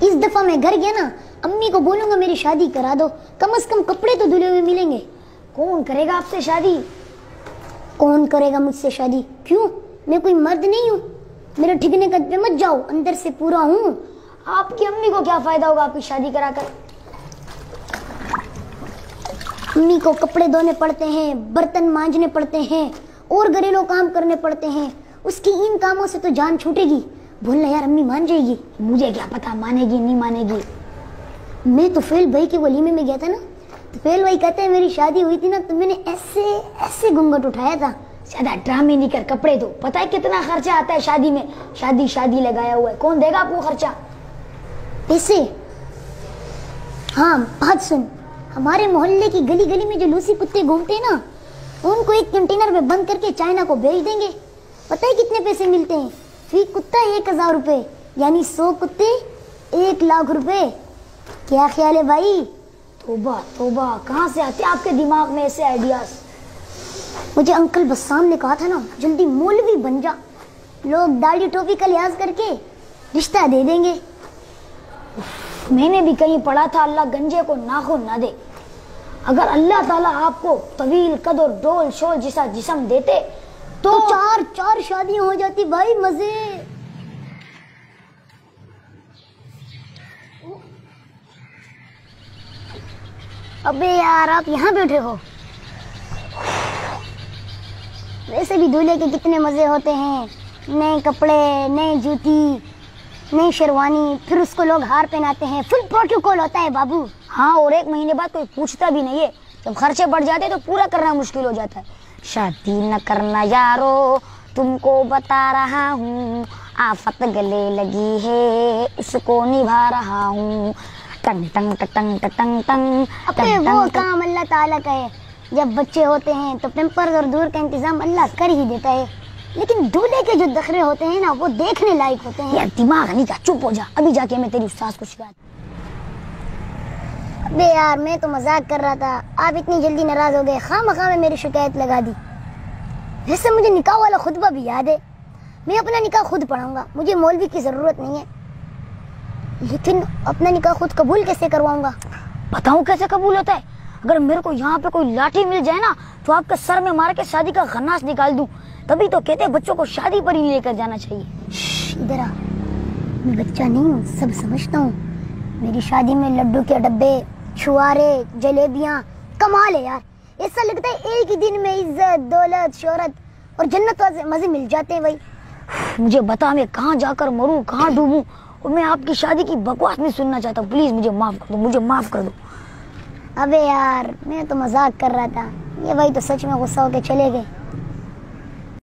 इस दफा मैं घर गया ना, अम्मी को बोलूंगा मेरी शादी करा दो, कम से कम कपड़े तो धुले हुए मिलेंगे। कौन करेगा आपसे शादी? कौन करेगा मुझसे शादी? क्यों, मैं कोई मर्द नहीं हूँ? मेरे ठिकने कद पे मत जाओ, अंदर से पूरा हूँ। आपकी अम्मी को क्या फायदा होगा आपकी शादी कराकर? अम्मी को कपड़े धोने पड़ते हैं, बर्तन मांजने पड़ते हैं और घरेलू काम करने पड़ते हैं। उसकी इन कामों से तो जान छूटेगी। बोलना यार अम्मी मान जाएगी। मुझे क्या पता मानेगी नहीं मानेगी। मैं तो फेल भाई के वलीमे में गया था ना, तो फेल भाई कहते हैं मेरी शादी हुई थी ना तो मैंने ऐसे ऐसे घूंघट उठाया था। ज्यादा ड्रामे नहीं कर, कपड़े दो। पता है कितना खर्चा आता है शादी में? शादी लगाया हुआ है, कौन देगा आपको खर्चा? पैसे? हाँ बात सुन, हमारे मोहल्ले की गली गली में जो लूसी कुत्ते घूमते हैं ना, उनको एक कंटेनर में बंद करके चाइना को भेज देंगे। पता है कितने पैसे मिलते हैं? फी कुत्ता 1000 रुपए, यानी 100 कुत्ते 1 लाख रुपए। क्या ख्याल है भाई? तोबा तोबा, कहाँ से आते आपके दिमाग में ऐसे आइडियाज? मुझे अंकल बस्साम ने कहा था ना, जल्दी मौलवी बन जा, लोग दाढ़ी टोपी का लिहाज करके रिश्ता दे देंगे। मैंने भी कहीं पढ़ा था अल्लाह गंजे को नाखून ना दे। अगर अल्लाह ताला आपको तवील कद और डोल शोल जैसा जिस्म देते तो चार शादियां हो जाती भाई, मजे। अबे यार आप यहाँ बैठे हो? वैसे भी दूल्हे के कितने मजे होते हैं, नए कपड़े, नए जूती, नई शेरवानी, फिर उसको लोग हार पहनाते हैं, फुल प्रोटोकॉल होता है बाबू। हाँ, और 1 महीने बाद कोई पूछता भी नहीं है। जब खर्चे बढ़ जाते हैं तो पूरा करना मुश्किल हो जाता है। शादी न करना यारो, तुमको बता रहा हूँ, आफत गले लगी है, इसको निभा रहा हूँ। टंग टंग टंग टंग टंग। अपने वो काम अल्लाह ताला का है। जब बच्चे होते हैं तो पेम्पर्स और दूर का इंतजाम अल्लाह कर ही देता है, लेकिन दूल्हे के जो दखरे होते हैं ना, वो देखने लायक होते हैं। यार दिमाग नहीं का, चुप हो जा। अभी जाके मैं तेरी उस्ताद को शिकायत। अबे यार मैं तो मजाक कर रहा था, आप इतनी जल्दी नाराज हो गए, खामखा में मेरी शिकायत लगा दी। वैसे मुझे निकाह वाला खुतबा भी याद है, मैं अपना निकाह खुद पढ़ाऊंगा, मुझे मौलवी की जरूरत नहीं है। लेकिन अपना निकाह खुद कबूल कैसे करवाऊंगा? बताऊं कैसे कबूल होता है? अगर मेरे को यहाँ पे कोई लाठी मिल जाए ना तो आपके सर में मार के शादी का खन्नास निकाल दूं। तभी तो कहते हैं बच्चों को शादी पर ही लेकर जाना चाहिए। इधर आ, मैं बच्चा नहीं हूँ, सब समझता हूँ। मेरी शादी में लड्डू के डब्बे, छुआरे, जलेबियाँ, कमाल है यार। ऐसा लगता है एक ही दिन में इज्जत, दौलत, शोहरत और जन्नत वाले मजे मिल जाते हैं भाई। मुझे बता मैं कहाँ जाकर मरूं, कहाँ डूबूं, और मैं आपकी शादी की बकवास नहीं सुनना चाहता। प्लीज मुझे माफ कर दो, मुझे माफ कर दो। अबे यार मैं तो मजाक कर रहा था, ये भाई तो सच में गुस्सा होके चले गए।